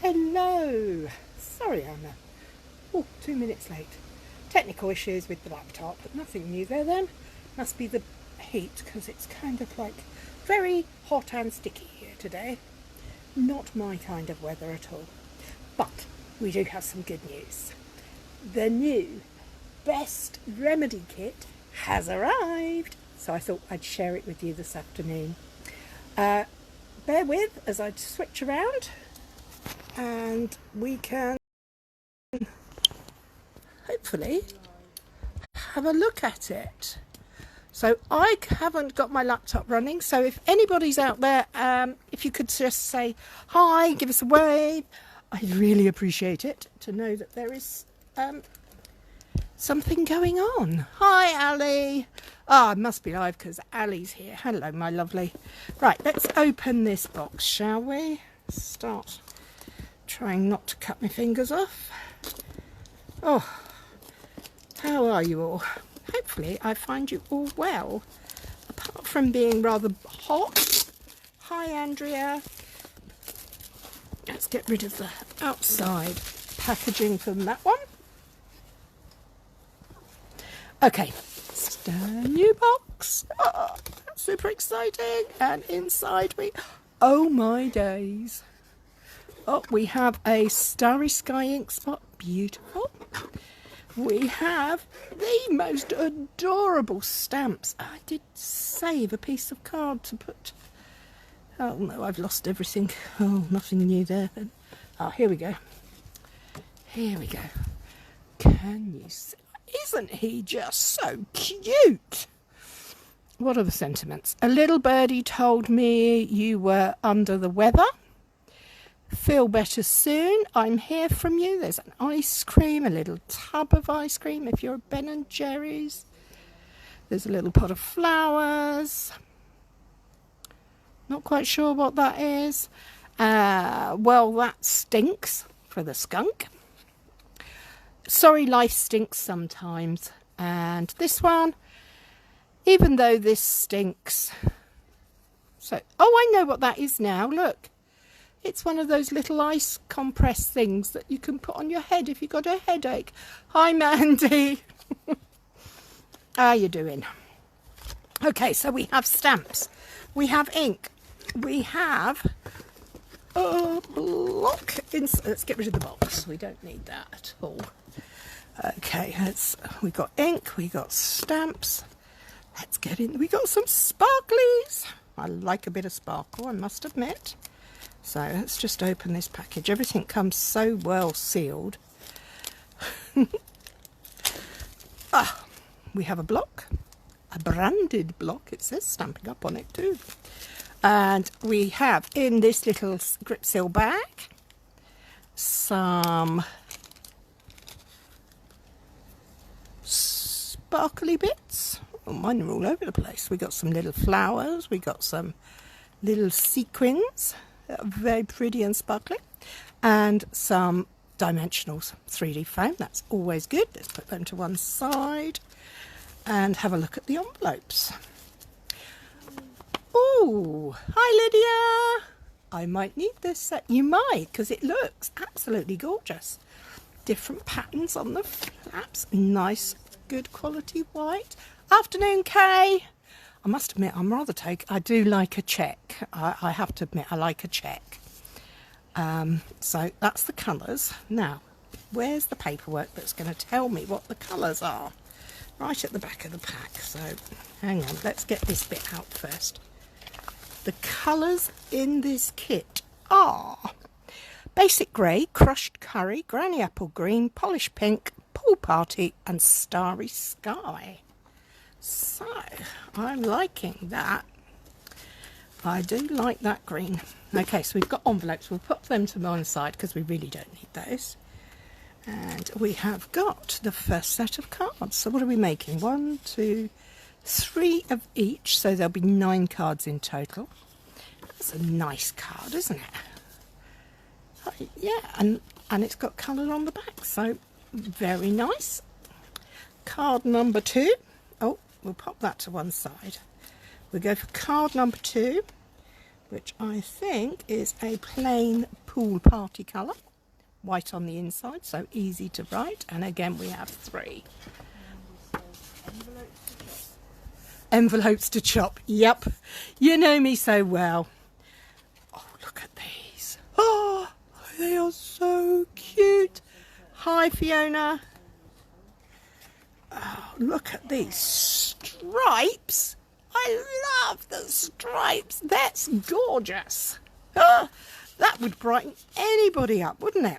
Hello. Sorry, Anna. Oh, 2 minutes late. Technical issues with the laptop, but nothing new there then. Must be the heat, because it's kind of like very hot and sticky here today. Not my kind of weather at all. But we do have some good news. The new Best Remedy Kit has arrived. So I thought I'd share it with you this afternoon. Bear with as I switch around and we can hopefully have a look at it. So I haven't got my laptop running, so if anybody's out there, if you could just say hi, give us a wave, I'd really appreciate it to know that there is something going on. Hi Ali. It must be live because Ali's here. Hello my lovely. Right, let's open this box, shall we? Start trying not to cut my fingers off. Oh, how are you all? Hopefully I find you all well, apart from being rather hot. Hi Andrea. Let's get rid of the outside packaging from that one. Okay, new box. Oh, that's super exciting. And inside oh my days. Oh, we have a Starry Sky ink spot. Beautiful. We have the most adorable stamps. I did save a piece of card to put. Oh no, I've lost everything. Oh, nothing new there then. Oh, here we go. Here we go. Can you see? Isn't he just so cute? What are the sentiments? A little birdie told me you were under the weather. Feel better soon. I'm here from you. There's an ice cream, a little tub of ice cream if you're a Ben and Jerry's. There's a little pot of flowers. Not quite sure what that is. Well, that stinks for the skunk. Sorry, life stinks sometimes. And this one, even though this stinks. So, I know what that is now. Look. It's one of those little ice compress things that you can put on your head if you've got a headache. Hi, Mandy. How are you doing? Okay, so we have stamps. We have ink. We have a block. Let's get rid of the box. We don't need that at all. Okay, we got ink. We got stamps. Let's get in. We got some sparklies. I like a bit of sparkle, I must admit. So let's just open this package. Everything comes so well sealed. We have a block, a branded block. It says Stampin' Up on it too. And we have in this little grip seal bag some sparkly bits. Oh, mine are all over the place. We got some little flowers. We got some little sequins. Very pretty and sparkly, and some dimensionals, 3D foam. That's always good. Let's put them to one side and have a look at the envelopes. Oh, hi Lydia. I might need this set. You might, because it looks absolutely gorgeous. Different patterns on the flaps. Nice, good quality white. Afternoon, Kay. I must admit, I do like a check. I have to admit, I like a check. So that's the colours. Now, where's the paperwork that's going to tell me what the colours are? Right at the back of the pack. So, hang on, let's get this bit out first. The colours in this kit are Basic Grey, Crushed Curry, Granny Apple Green, Polished Pink, Pool Party and Starry Sky. So, I'm liking that. I do like that green. Okay, so we've got envelopes. We'll put them to one side because we really don't need those. And we have got the first set of cards. So what are we making? 1, 2, 3 of each. So there'll be 9 cards in total. That's a nice card, isn't it? Oh, yeah, and it's got colour on the back. So very nice. Card number 2. Oh, we'll pop that to one side. We go for card number 2. which I think is a plain pool party colour. White on the inside, so easy to write. And again, we have 3. Envelopes to chop. Yep. You know me so well. Oh, look at these. Oh, they are so cute. Hi, Fiona. Oh, look at these stripes. I love the stripes. That's gorgeous. Oh, that would brighten anybody up, wouldn't it?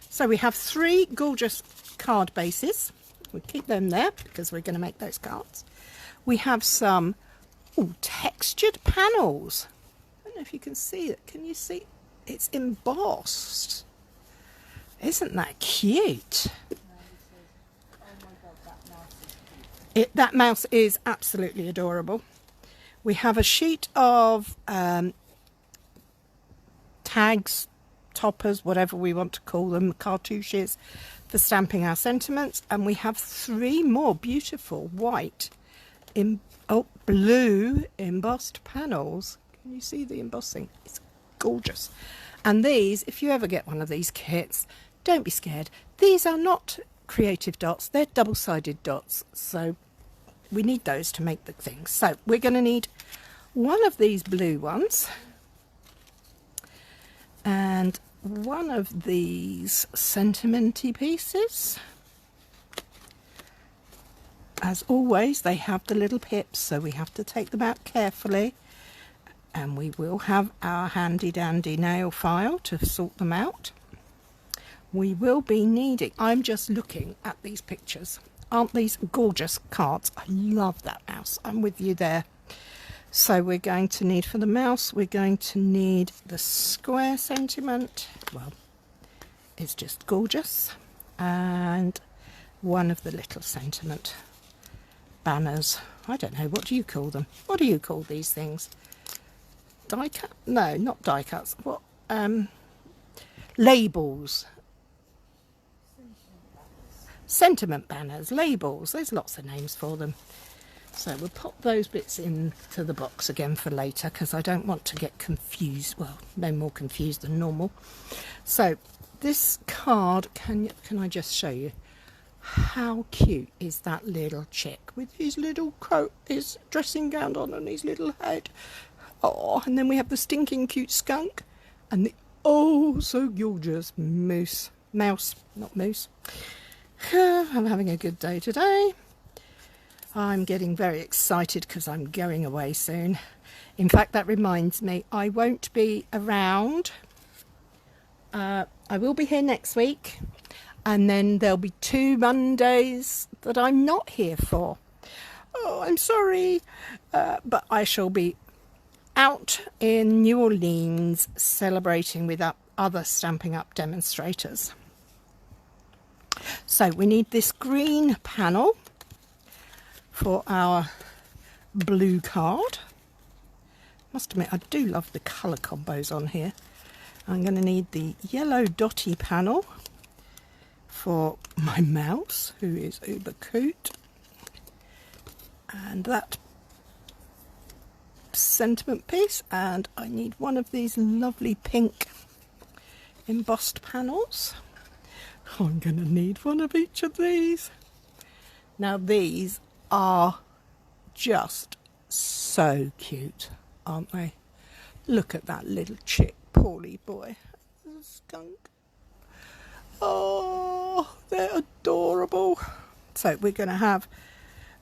So we have 3 gorgeous card bases. We'll keep them there because we're going to make those cards. We have some textured panels. I don't know if you can see it. Can you see? It's embossed. Isn't that cute? That mouse is absolutely adorable. We have a sheet of tags, toppers, whatever we want to call them, cartouches for stamping our sentiments, and we have 3 more beautiful white blue embossed panels. Can you see the embossing? It's gorgeous. And these, if you ever get one of these kits, don't be scared. These are not creative dots, they're double-sided dots, so we need those to make the things. So we're going to need one of these blue ones and one of these sentimenty pieces. As always, they have the little pips, so we have to take them out carefully, and we will have our handy dandy nail file to sort them out. We will be needing, I'm just looking at these pictures. Aren't these gorgeous cards? I love that mouse. I'm with you there. So we're going to need, for the mouse, we're going to need the square sentiment. Well, it's just gorgeous. And one of the little sentiment banners. I don't know, what do you call them? What do you call these things? Die cut? No, not die cuts. What? Labels. Sentiment banners, labels. There's lots of names for them. So we'll pop those bits into the box again for later because I don't want to get confused. Well, no more confused than normal. So this card, can I just show you? How cute is that little chick with his little coat, his dressing gown on and his little head. Oh, and then we have the stinking cute skunk and the oh so gorgeous mouse. Mouse, not moose. I'm having a good day today. I'm getting very excited because I'm going away soon. In fact, that reminds me, I won't be around. I will be here next week. And then there'll be 2 Mondays that I'm not here for. Oh, I'm sorry. But I shall be out in New Orleans celebrating with other Stampin' Up demonstrators. So we need this green panel for our blue card. Must admit, I do love the colour combos on here. I'm going to need the yellow dotty panel for my mouse, who is uber cute, and that sentiment piece, and I need one of these lovely pink embossed panels. I'm going to need one of each of these. Now these are just so cute, aren't they? Look at that little chick, Paulie boy, a skunk. Oh, they're adorable. So we're going to have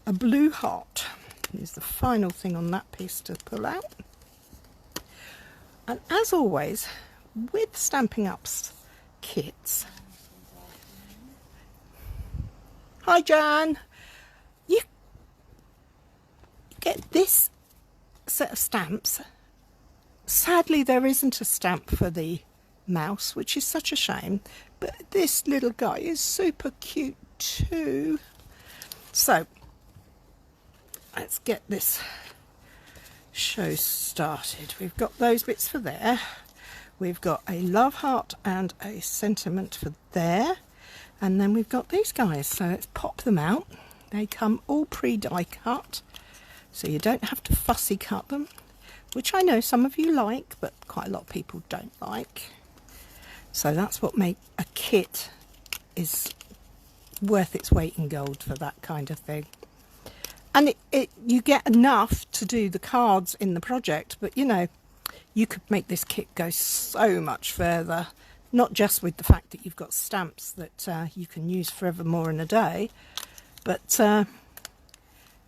a blue heart. Here's the final thing on that piece to pull out. And as always, with Stampin' Up's kits. Hi, Jan. You get this set of stamps. Sadly, there isn't a stamp for the mouse, which is such a shame, but this little guy is super cute too. So let's get this show started. We've got those bits for there, we've got a love heart and a sentiment for there, and then we've got these guys. So let's pop them out. They come all pre-die cut, so you don't have to fussy cut them. which I know some of you like, but quite a lot of people don't like. So that's what makes a kit is worth its weight in gold for that kind of thing. And you get enough to do the cards in the project, but you know, you could make this kit go so much further, not just with the fact that you've got stamps that you can use forever more in a day, but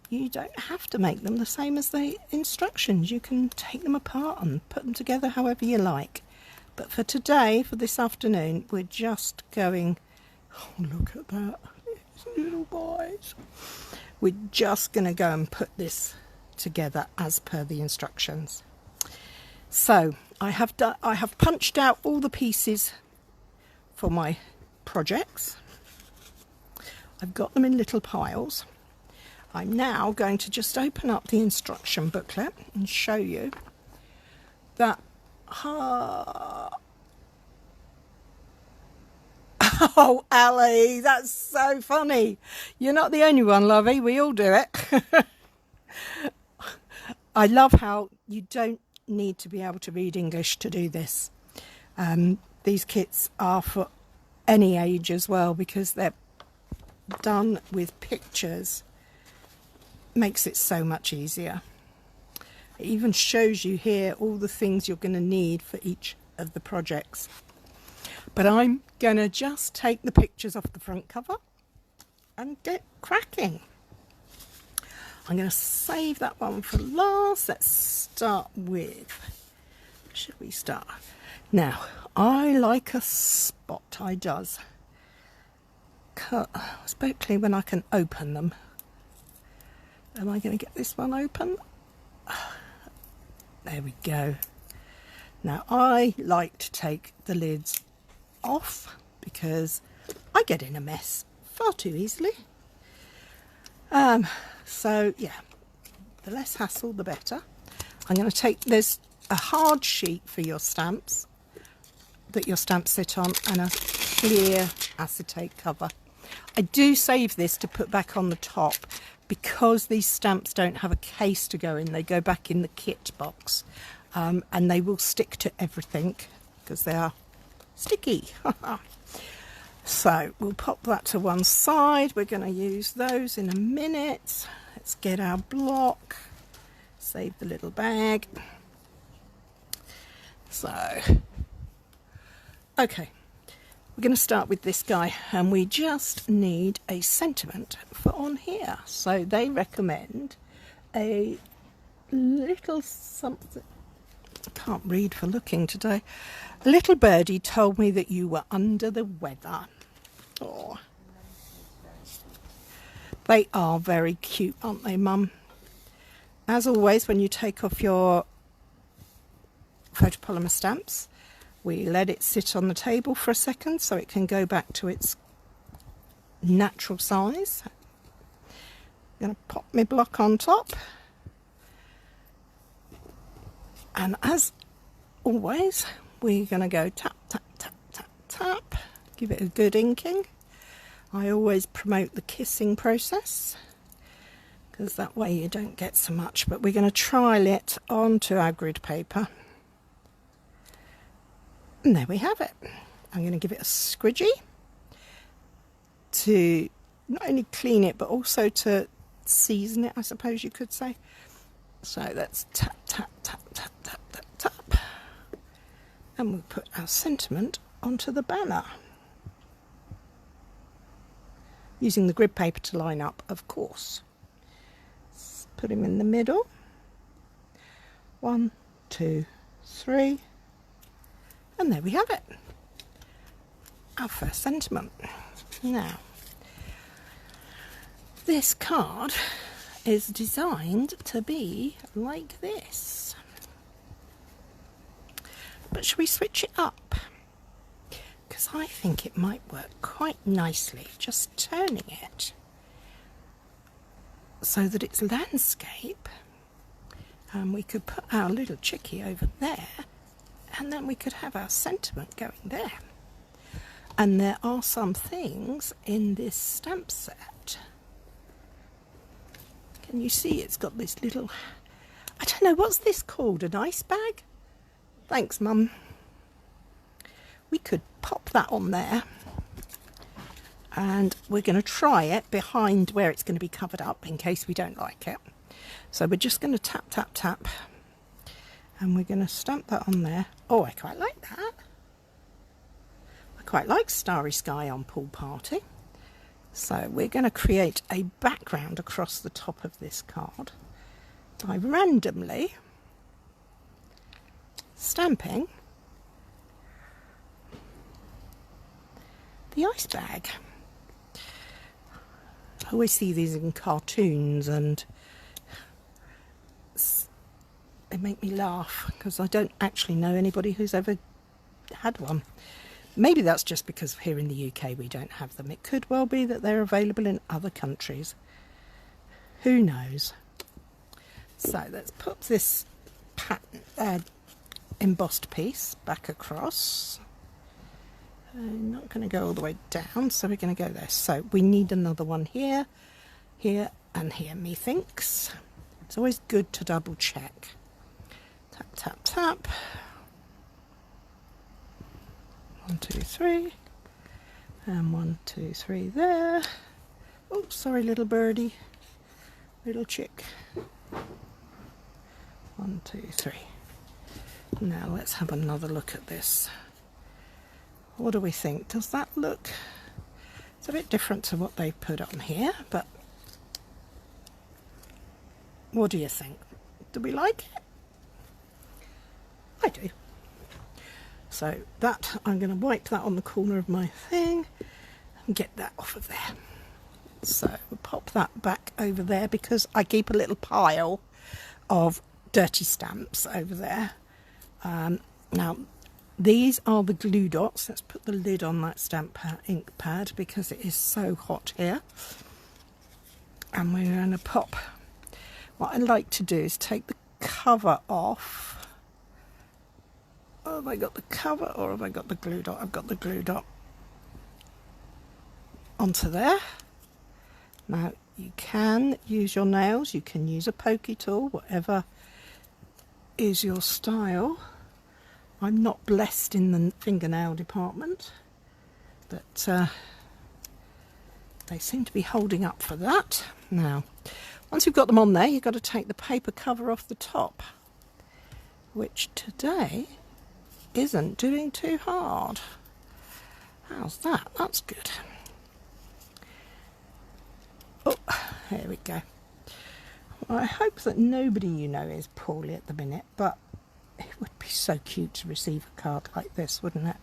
you don't have to make them the same as the instructions. You can take them apart and put them together however you like. But for today, for this afternoon, we're just going, oh, look at that, it's little boys. We're just going to go and put this together as per the instructions. So I have punched out all the pieces for my projects. I've got them in little piles. I'm now going to just open up the instruction booklet and show you that. Oh, Ali, that's so funny. You're not the only one, lovey. We all do it. I love how you don't need to be able to read English to do this. These kits are for any age as well, because they're done with pictures. Makes it so much easier. It even shows you here all the things you're going to need for each of the projects. But I'm going to just take the pictures off the front cover and get cracking. I'm going to save that one for last. Let's start with, should we start? Now, I like a spot tie does. Especially when I can open them. Am I going to get this one open? There we go. Now, I like to take the lids off because I get in a mess far too easily. So yeah, the less hassle the better. I'm going to take, there's a hard sheet for your stamps that your stamps sit on and a clear acetate cover. I do save this to put back on the top because these stamps don't have a case to go in. They go back in the kit box, and they will stick to everything because they are sticky. So we'll pop that to one side. We're going to use those in a minute. Let's get our block, save the little bag. So, okay, we're going to start with this guy, and we just need a sentiment for on here. So they recommend a little something. I can't read for looking today. A little birdie told me that you were under the weather. Oh, they are very cute, aren't they, Mum? As always, when you take off your photopolymer stamps, we let it sit on the table for a second so it can go back to its natural size. I'm going to pop my block on top. And as always, we're going to go tap, tap, tap, tap, tap. Give it a good inking. I always promote the kissing process because that way you don't get so much. But we're going to trial it onto our grid paper. And there we have it. I'm going to give it a squidgy to not only clean it, but also to season it, I suppose you could say. So let's tap, tap, tap, tap, tap, tap, tap. And we'll put our sentiment onto the banner. Using the grid paper to line up, of course. Let's put him in the middle. 1, 2, 3. And there we have it. Our first sentiment. Now, this card is designed to be like this. But shall we switch it up? Because I think it might work quite nicely, just turning it so that it's landscape. And we could put our little chickie over there, and then we could have our sentiment going there. And there are some things in this stamp set. Can you see it's got this little... I don't know, what's this called? An ice bag? Thanks, Mum. We could pop that on there. And we're going to try it behind where it's going to be covered up in case we don't like it. So we're just going to tap, tap, tap. And we're going to stamp that on there. Oh, I quite like that. I quite like Starry Sky on Pool Party. So we're going to create a background across the top of this card by randomly stamping the ice bag. I always see these in cartoons and they make me laugh because I don't actually know anybody who's ever had one. Maybe that's just because here in the UK we don't have them. It could well be that they're available in other countries. Who knows? So let's put this pattern, embossed piece back across. I'm not going to go all the way down, so we're going to go there. So we need another one here, here and here, methinks. It's always good to double check. Tap, tap, tap. 1, 2, 3. And 1, 2, 3 there. Oh, sorry, little birdie. Little chick. 1, 2, 3. Now let's have another look at this. What do we think? Does that look... It's a bit different to what they put on here, but what do you think? Do we like it? I do. So that, I'm going to wipe that on the corner of my thing and get that off of there. So we'll pop that back over there because I keep a little pile of dirty stamps over there. Now, these are the glue dots. Let's put the lid on that stamp ink pad because it is so hot here. And we're going to pop. What I like to do is take the cover off. Oh, have I got the cover or have I got the glue dot? I've got the glue dot onto there. Now, you can use your nails. You can use a pokey tool, whatever is your style. I'm not blessed in the fingernail department, but they seem to be holding up for that. Now, once you've got them on there, you've got to take the paper cover off the top, which today isn't doing too hard. How's that? That's good. Oh, here we go. Well, I hope that nobody you know is poorly at the minute, but it would be so cute to receive a card like this, wouldn't it?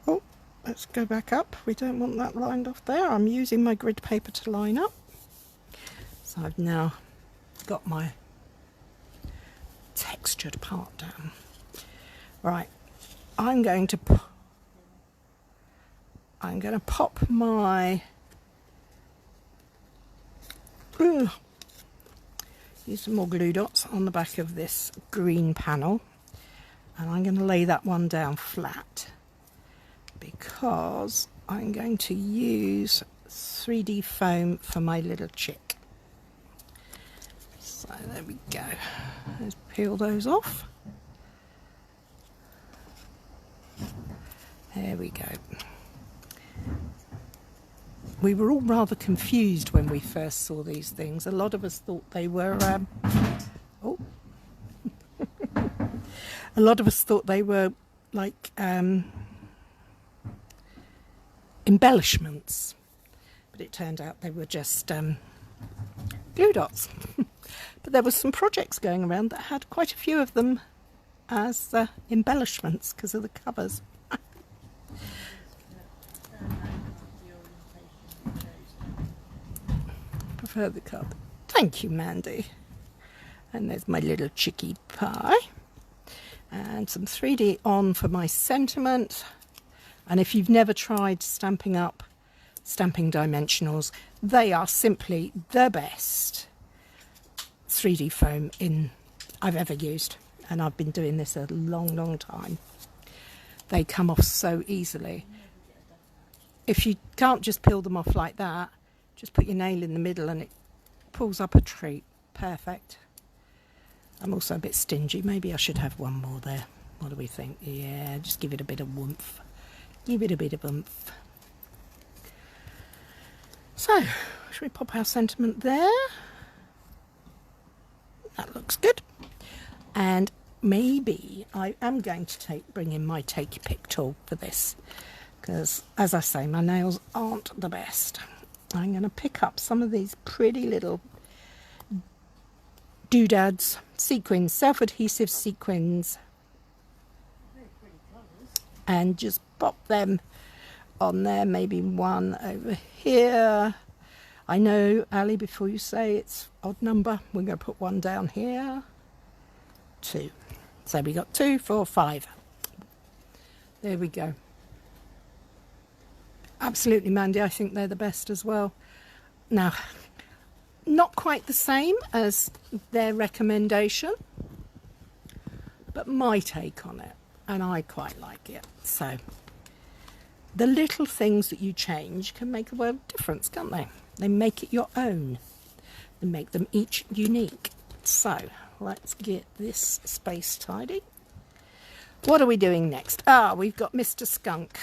Oh, let's go back up. We don't want that lined off there. I'm using my grid paper to line up. So I've now got my textured part down. Right, I'm going to pop my use some more glue dots on the back of this green panel, and I'm going to lay that one down flat because I'm going to use 3D foam for my little chick. So there we go. Let's peel those off. There we go. We were all rather confused when we first saw these things. A lot of us thought they were a lot of us thought they were like embellishments, but it turned out they were just glue dots. But there were some projects going around that had quite a few of them as embellishments because of the covers. Prefer the cup. Thank you, Mandy. And there's my little chickie pie. And some 3D on for my sentiment. And if you've never tried Stampin' Up, Stamping Dimensionals, they are simply the best 3D foam I've ever used. And I've been doing this a long, long time. They come off so easily. If you can't just peel them off like that, just put your nail in the middle and it pulls up a treat. Perfect. I'm also a bit stingy. Maybe I should have one more there. What do we think? Yeah, just give it a bit of oomph. Give it a bit of oomph. So, should we pop our sentiment there? That looks good. And maybe I am going to bring in my take your pick tool for this, because as I say, my nails aren't the best. I'm going to pick up some of these pretty little doodads, sequins, self-adhesive sequins, and just pop them on there. Maybe one over here. I know, Ali, before you say it's odd number, we're going to put one down here. 2. So we got 2, 4, 5. There we go. Absolutely, Mandy, I think they're the best as well. Now, not quite the same as their recommendation, but my take on it, and I quite like it. So the little things that you change can make a world of difference, can't they? They make it your own. They make them each unique. So let's get this space tidy. What are we doing next? We've got Mr. Skunk.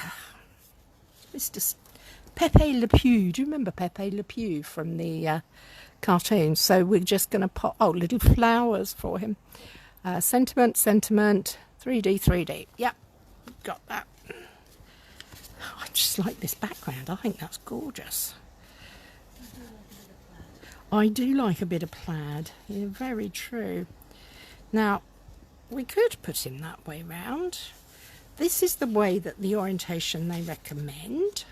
Pepe Le Pew. Do you remember Pepe Le Pew from the cartoon? So we're just going to pop, little flowers for him. Sentiment, 3D. Yep, got that. I just like this background. I think that's gorgeous. I do like a bit of plaid. Yeah, very true. Now, we could put him that way round. This is the way that the orientation they recommend.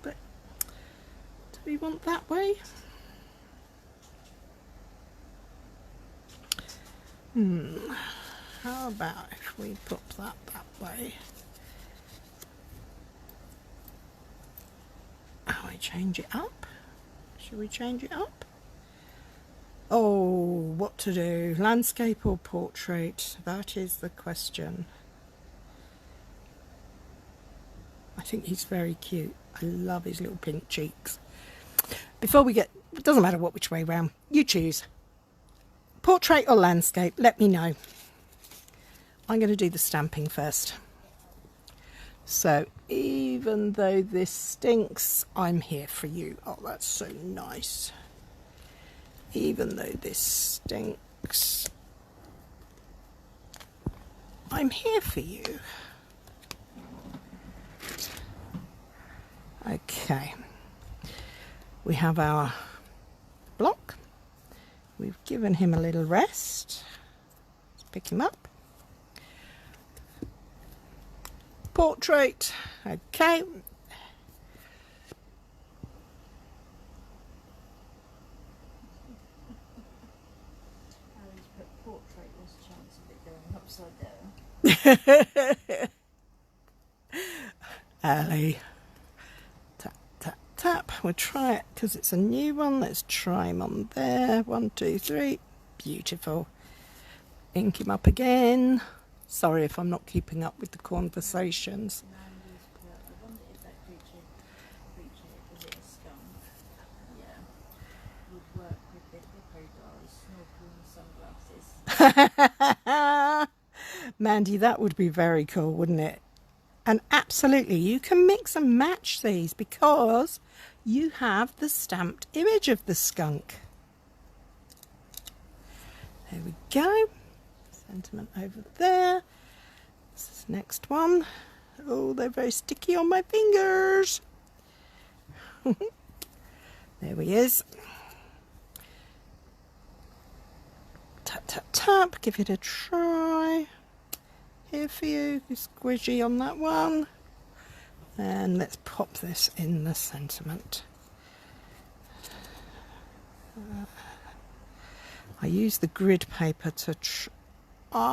But do we want that way? How about if we put that way? Oh, I change it up? Should we change it up? Oh, what to do? Landscape or portrait? That is the question. I think he's very cute. I love his little pink cheeks. Before we get... It doesn't matter which way round. You choose. Portrait or landscape? Let me know. I'm going to do the stamping first. So, even though this stinks, I'm here for you. Oh, that's so nice. Even though this stinks, I'm here for you. Okay. We have our block. We've given him a little rest. Let's pick him up. Portrait. Okay. Portrait, there's a chance of it going upside down. Ali. Tap, tap, tap. We'll try it because it's a new one. Let's try him on there. 1, 2, 3. Beautiful. Ink him up again. Sorry if I'm not keeping up with the conversations. I wonder if that creature, is it a skunk? Yeah. Would work with the hippo guys, snorkel and sunglasses. Mandy, that would be very cool, wouldn't it? And absolutely, you can mix and match these because you have the stamped image of the skunk. There we go. Sentiment over there. This is next one. Oh, they're very sticky on my fingers. There he is. Tap, tap, tap. Give it a try. Here for you. Squishy on that one. And let's pop this in the sentiment. I use the grid paper to try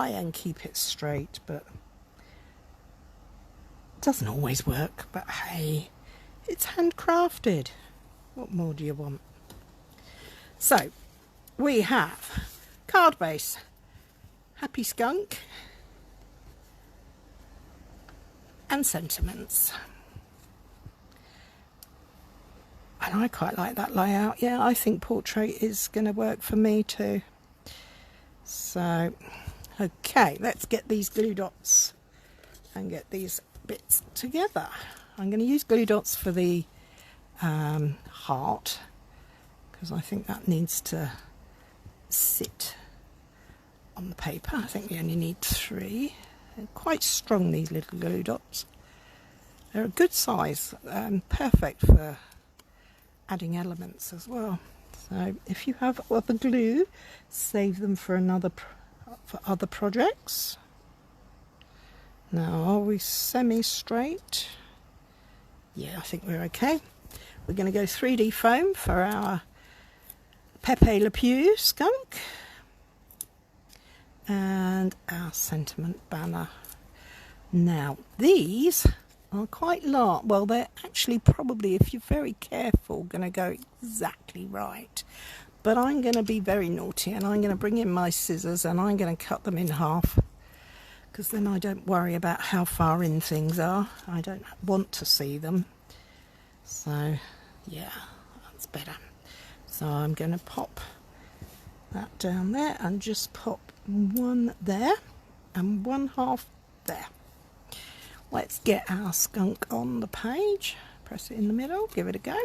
and keep it straight, but it doesn't always work. But hey, it's handcrafted. What more do you want? So, we have card base, happy skunk, and sentiments. And I quite like that layout. Yeah, I think portrait is going to work for me too. So, okay, let's get these glue dots and get these bits together. I'm going to use glue dots for the heart, because I think that needs to sit on the paper. I think we only need 3. They're quite strong, these little glue dots. They're a good size, perfect for adding elements as well. So if you have other glue, save them for for other projects. Now, are we semi-straight? Yeah, I think we're okay. We're going to go 3D foam for our Pepe Le Pew skunk and our sentiment banner. Now, these are quite large. Well, they're actually probably, if you're very careful, going to go exactly right. But I'm going to be very naughty, and I'm going to bring in my scissors and I'm going to cut them in half, because then I don't worry about how far in things are. I don't want to see them. So, yeah, that's better. So I'm going to pop that down there and just pop one there and one half there. Let's get our skunk on the page. Press it in the middle, give it a go.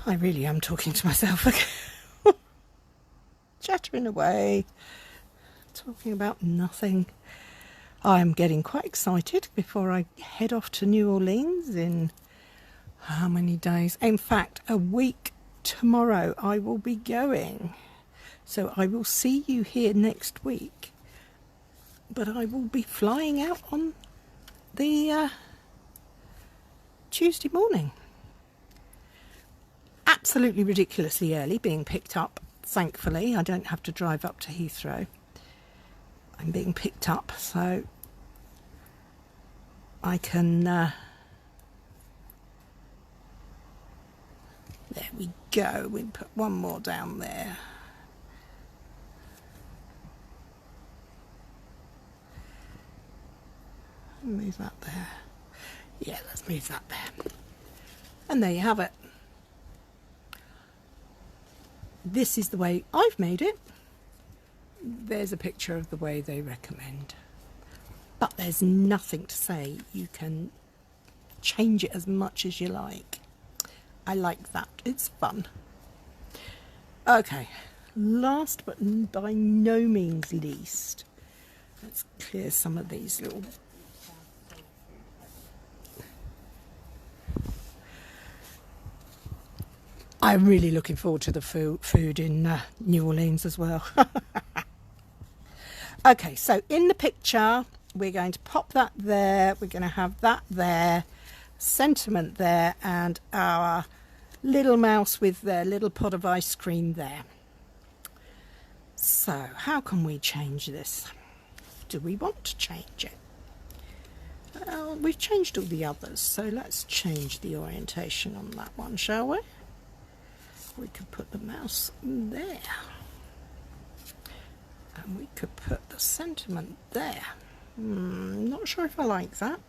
I really am talking to myself again. Chattering away, talking about nothing. I'm getting quite excited before I head off to New Orleans in how many days? In fact, a week tomorrow I will be going. So I will see you here next week. But I will be flying out on the Tuesday morning. Absolutely ridiculously early, being picked up. Thankfully, I don't have to drive up to Heathrow. I'm being picked up, so I can... there we go. We put one more down there. Move that there. Yeah, let's move that there. And there you have it. This is the way I've made it. There's a picture of the way they recommend. But there's nothing to say. You can change it as much as you like. I like that. It's fun. Okay, last but by no means least, let's clear some of these little... I'm really looking forward to the food in New Orleans as well. Okay, so in the picture, we're going to pop that there. We're going to have that there, sentiment there, and our little mouse with their little pot of ice cream there. So, how can we change this? Do we want to change it? Well, we've changed all the others, so let's change the orientation on that one, shall we? We could put the mouse there. And we could put the sentiment there. Not sure if I like that.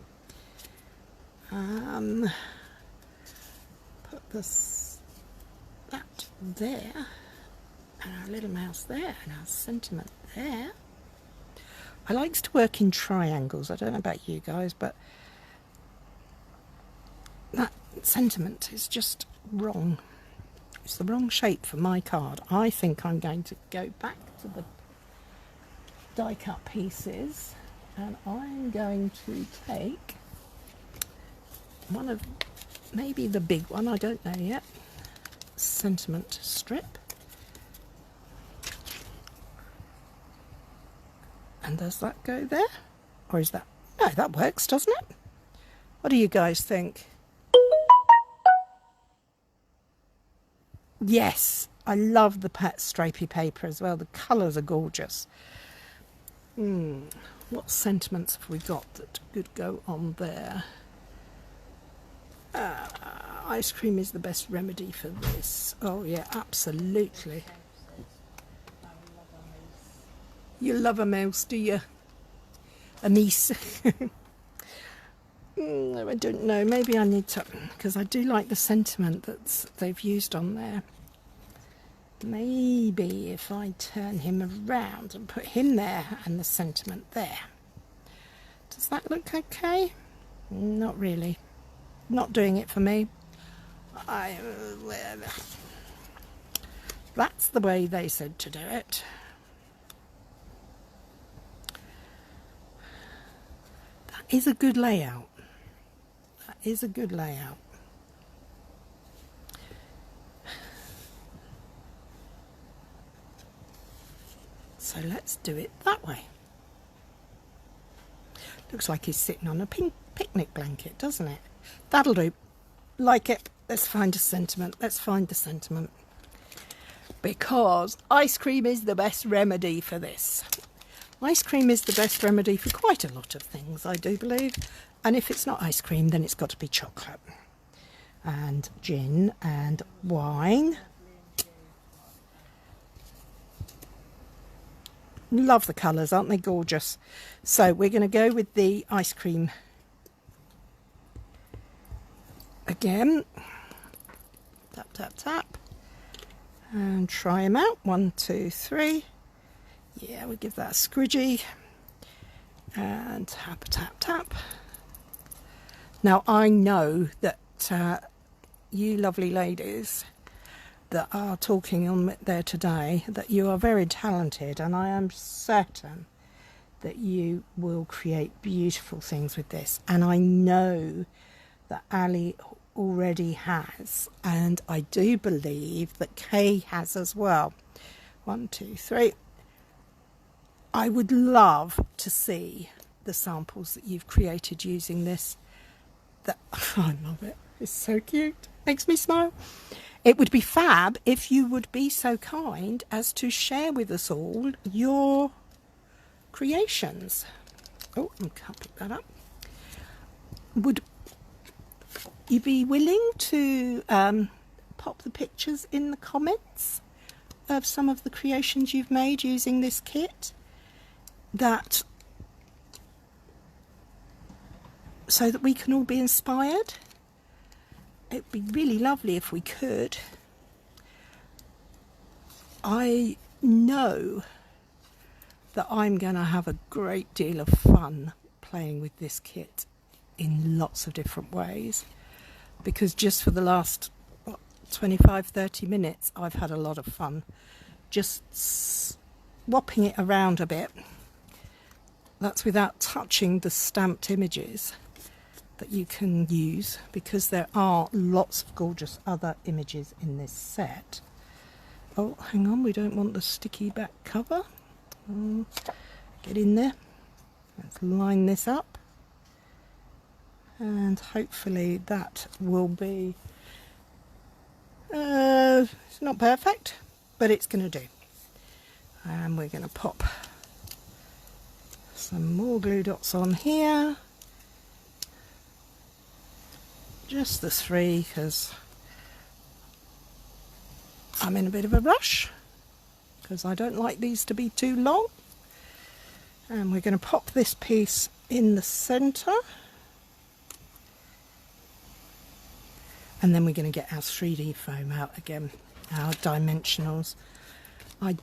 Put that there. And our little mouse there. And our sentiment there. I like to work in triangles. I don't know about you guys, but that sentiment is just wrong. It's the wrong shape for my card. I think I'm going to go back to the die cut pieces, and I'm going to take one of, maybe the big one, I don't know yet, sentiment strip. And does that go there? Or is that... No, that works, doesn't it? What do you guys think? Yes, I love the pet stripy paper as well. The colours are gorgeous. What sentiments have we got that could go on there? Ice cream is the best remedy for this. Oh yeah, absolutely. You love a mouse, do you? A niece. I don't know, maybe I need to, because I do like the sentiment that they've used on there. Maybe if I turn him around and put him there and the sentiment there. Does that look okay? Not really. Not doing it for me. That's the way they said to do it. That is a good layout. That is a good layout. So let's do it that way. Looks like he's sitting on a picnic blanket, doesn't it? That'll do. Like it. Let's find a sentiment. Let's find the sentiment. Because ice cream is the best remedy for this. Ice cream is the best remedy for quite a lot of things, I do believe. And if it's not ice cream, then it's got to be chocolate. And gin and wine. Love the colours, aren't they gorgeous? So we're going to go with the ice cream again. Tap, tap, tap. And try them out. 1, 2, 3. Yeah, we'll give that a squidgy. And tap, tap, tap. Now, I know that you lovely ladies that are talking on there today, that you are very talented, and I am certain that you will create beautiful things with this. And I know that Ali already has, and I do believe that Kay has as well. 1, 2, 3. I would love to see the samples that you've created using this. I love it. It's so cute. Makes me smile. It would be fab if you would be so kind as to share with us all your creations. Oh, I can't pick that up. Would you be willing to pop the pictures in the comments of some of the creations you've made using this kit, so that we can all be inspired? It'd be really lovely if we could. I know that I'm going to have a great deal of fun playing with this kit in lots of different ways, because just for the last 25-30 minutes I've had a lot of fun just swapping it around a bit. That's without touching the stamped images that you can use, because there are lots of gorgeous other images in this set. Oh, hang on, we don't want the sticky back cover. Get in there. Let's line this up, and hopefully that will be it's not perfect, but it's going to do. And we're going to pop some more glue dots on here. Just the 3, because I'm in a bit of a rush, because I don't like these to be too long. And we're going to pop this piece in the centre, and then we're going to get our 3D foam out again, our dimensionals. I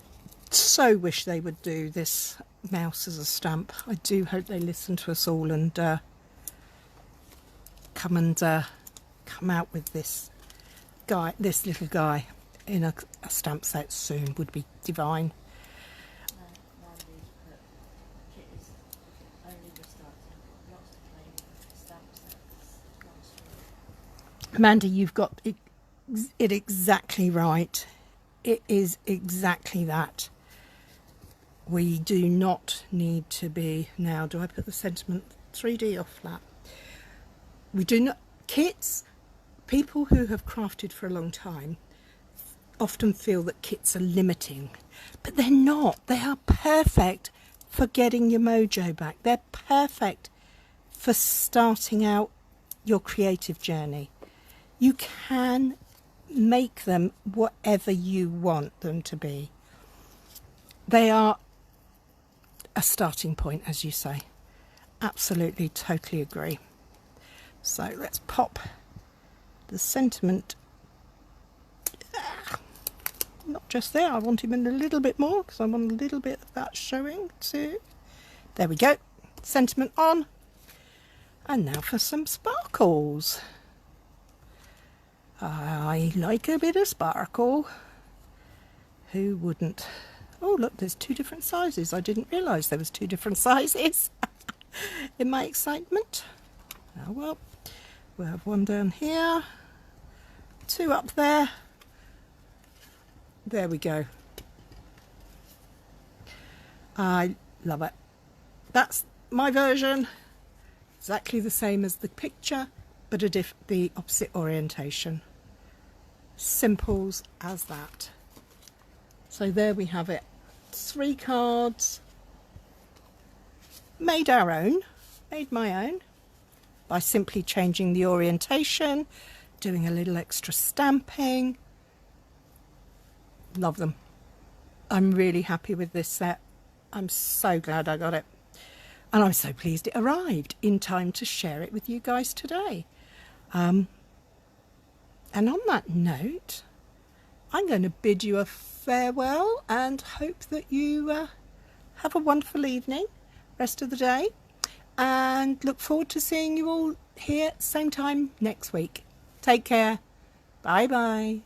so wish they would do this mouse as a stamp. I do hope they listen to us all and come out with this little guy in a stamp set soon. Would be divine. Amanda, you've got it exactly right. It is exactly that. We do not need to be... Now, do I put the sentiment 3D or flat? We do not... Kits, people who have crafted for a long time often feel that kits are limiting, but they're not. They are perfect for getting your mojo back. They're perfect for starting out your creative journey. You can make them whatever you want them to be. They are a starting point, as you say. Absolutely, totally agree. So let's pop the sentiment, not just there, I want him in a little bit more because I want a little bit of that showing too. There we go, sentiment on. And now for some sparkles. I like a bit of sparkle. Who wouldn't? Oh look, there's two different sizes. I didn't realise there was two different sizes in my excitement. Oh well, we'll have one down here, two up there. There we go. I love it. That's my version. Exactly the same as the picture, but the opposite orientation. Simples as that. So there we have it. 3 cards. Made our own. Made my own. By simply changing the orientation, doing a little extra stamping. Love them. I'm really happy with this set. I'm so glad I got it. And I'm so pleased it arrived in time to share it with you guys today. And on that note, I'm going to bid you a farewell and hope that you have a wonderful evening, rest of the day, and look forward to seeing you all here same time next week. Take care. Bye bye.